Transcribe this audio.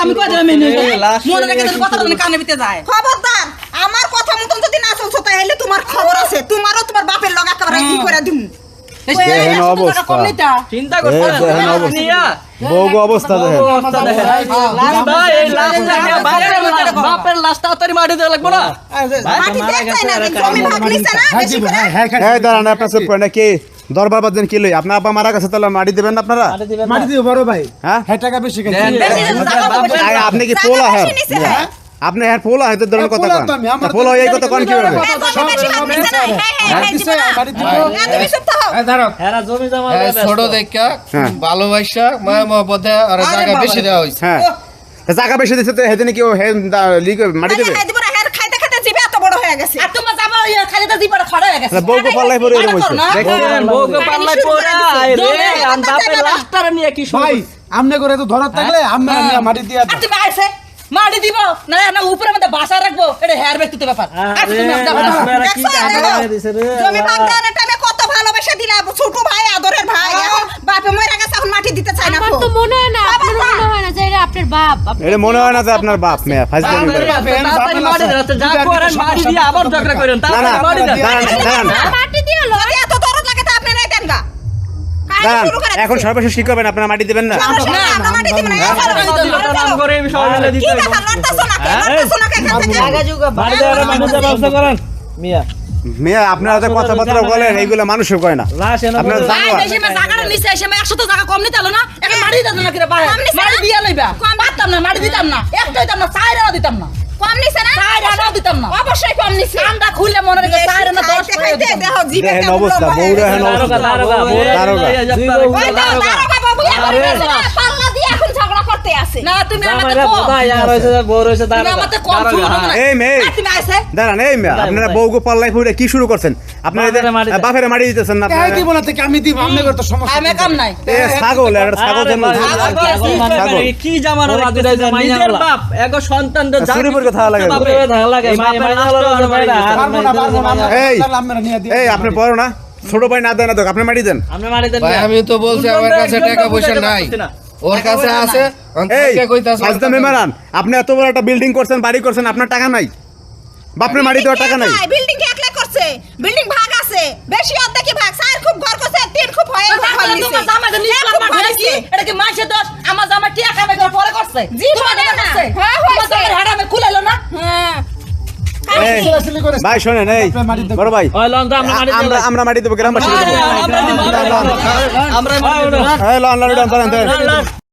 আমি কই দিলাম মেনে মনে রেখে দেন কথা বলে কানে ভিতরে যায় খবরদার আমার কথা মতন যদি না চলছো তাহলে তোমার খবর আছে তোমারও তোমার বাপের লগ একেবারে কি করে দিমু দেখেন অবস্থা চিন্তা করছেন বউগো অবস্থা দেখেন বাপের লাশ তাড়াতাড়ি মাটি দেওয়া লাগবে না মাটি দেখছাই না জমি ভাগ নিছে না বেশি করে এই দাঁড়ান আপনার চুপ করেন কি দরবার বাদন কি লই আপনার আব্বা মারা গেছে তাহলে মাটি দিবেন না আপনারা মাটি দিব বড় ভাই হ্যাঁ হ্যাঁ টাকা বেশি খাইছি আপনি কি পোলা হ্যাঁ আপনি হ্যাঁ পোলা হয়তো ধরুন কথা কোন পোলা এই কথা কোন কি হবে ছোট দেখা ভালোবাসা মায়া মহব্বতে আর টাকা বেশি দেওয়া হইছে হ্যাঁ জায়গা বেশি দিতে হেদিন কি মাটি দেবে খাইতে খাইতে জিবে এত বড় হয়ে গেছে আর তোমরা যাবা ওই খালিদা জিপাড়া খড়া হয়ে গেছে বউকে পাল্লাই পরে এরকম হইছে দেখেন বউকে পাল্লাই পড়ে রে আম বাপের লাশটারে নিয়ে কি শুরু ভাই আমনে করে তো ধরার থাকলে আমনে মাটি দিয়া আর তুমি আইছে মাটি দিব না না উপরে মধ্যে বাসা রাখবো এটা হেয়ার ব্যক্তিগত ব্যাপার আর তুমি জমি ভাগ দেওয়ার টাইমে কত ভালোবাসা দিলা ছোট ভাই আদরের ভাই এখন বাপে মরে গেছে এখন মাটি দিতে চায় না আমার তো মনে হয় না আপনার মনে হয় না যে এটা আপনার বাপ এটা মনে হয় না যে আপনার বাপ মেয়ে ফাজলামি করে তাড়াতাড়ি মাটি দাও যা করেন মাটি দিয়ে আবার ঝগড়া করেন না না তাড়াতাড়ি মাটি দাও দাঁড়ান মাটি দিয়ে লো যদি এত দরদ লাগে তা আপনি নাই দেন গা দাঁড়ান এখন সর্বশেষ কি করবেন আপনারা মাটি দিবেন না আমরা মাটি দিব না নাম করে এই বিষয় হলে দিতে কি দেখা লড়তাছো না কেন লড়তাছো না কেন জায়গা যুগা বাড়ি দেওয়ার মানুষের ব্যবস্থা করেন মিয়া মেয়ে আপনারা যে কথাবার্তা বলেন এইগুলো মানুষও কয় না আপনারা জানোয়ার দেশে মে জায়গাটা নিচে এসে মে 100 টাকা কম নিতে হলো না এখন মাটি দিতাম না কিরে বাইরে মাটি দিয়া লইবা কম পারতাম না মাটি দিতাম না একটা দিতাম না চাইরা দিতাম না কম নিছে না চাইরা দিতাম না অবশ্যই কম নিছে কান্দা খুলে মনে রেখে চাইরা না 10 করে খাইতে দেখো জিবে দেখেন অবস্থা বউরা এখন অবস্থা দারোগা বাবু পাল্লা দিয়ে এখন ঝগড়া করতে আছে না তুমি আমাকে কম তুমি আমাকে কম শুরু করো না এই মেয়ে তুমি আইছে দাঁড়ান এই মেয়ে আপনারা বউগো পাল্লাই ফুড়ে কি শুরু করছেন আপনারা বাপের মাটি দিতেছেন না টাকা আপনারা দিব না থেকে আমি দিব আমনে করে তো সমস্যা আমি কাম নাই এ ছাগল এটা ছাগল জন্য ছাগল কি জামার নিজের বাপ এগো সন্তানদের যা চুরি করে থাকা লাগে পারবো না আমরা এই তাহলে আমরা নিয়ে দিই এই আপনি বড় না ছোট ভাই না দেন না আপনি মাটি দেন ভাই আমি তো বলছি আমার কাছে টাকা পয়সা নাই ওর কাছে আছে এই কে কইতাছ ফাজদা মেমরান আপনি এত বড় একটা বিল্ডিং করছেন বাড়ি করছেন আপনার টাকা নাই বাপরে মাটি দেওয়ার টাকা নাই বিল্ডিং কে একলা করছে বিল্ডিং ভাগ আছে বেশি অর্ধেক ভাগ স্যার খুব ঘর করছে তিন খুব হয় তোমার জামাই তো নিজ লাভ মারছে এটা কি মাসে দোষ আমার জামাই টিয়া কামে করে পরে করছে জি তোমার মানে না করছে হ্যাঁ তোমার জামাই হইছে হাড়ামে খুলাইলো না হ্যাঁ এই, ভাই শোনেন এই বড় ভাই আমরা মাটি দেবো গ্রামবাসী আমরা এই লন লন